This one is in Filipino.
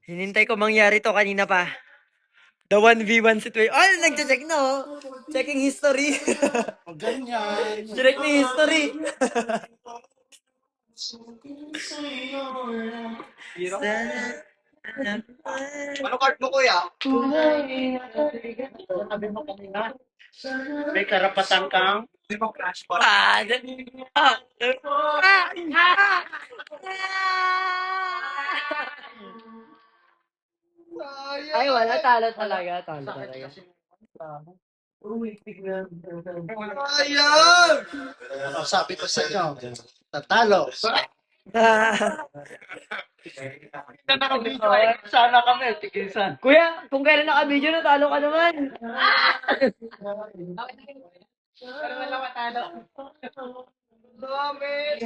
Hinintay ko mangyari to kanina pa. The 1v1 situation. Oh, nagche-check na oh. Checking history. Ganyan. Check na history. Ano card mo, kuya? Sabi mo kanina, may karapatan kang di mo crash pa. Ay, wala. Talo talaga. Talo talaga. Sayang! Sabi ko sa inyo, tatalo. Sana kami, tigisan. Kuya, kung kailan naka-video, natalo ka naman. Pero wala matalo. Dami!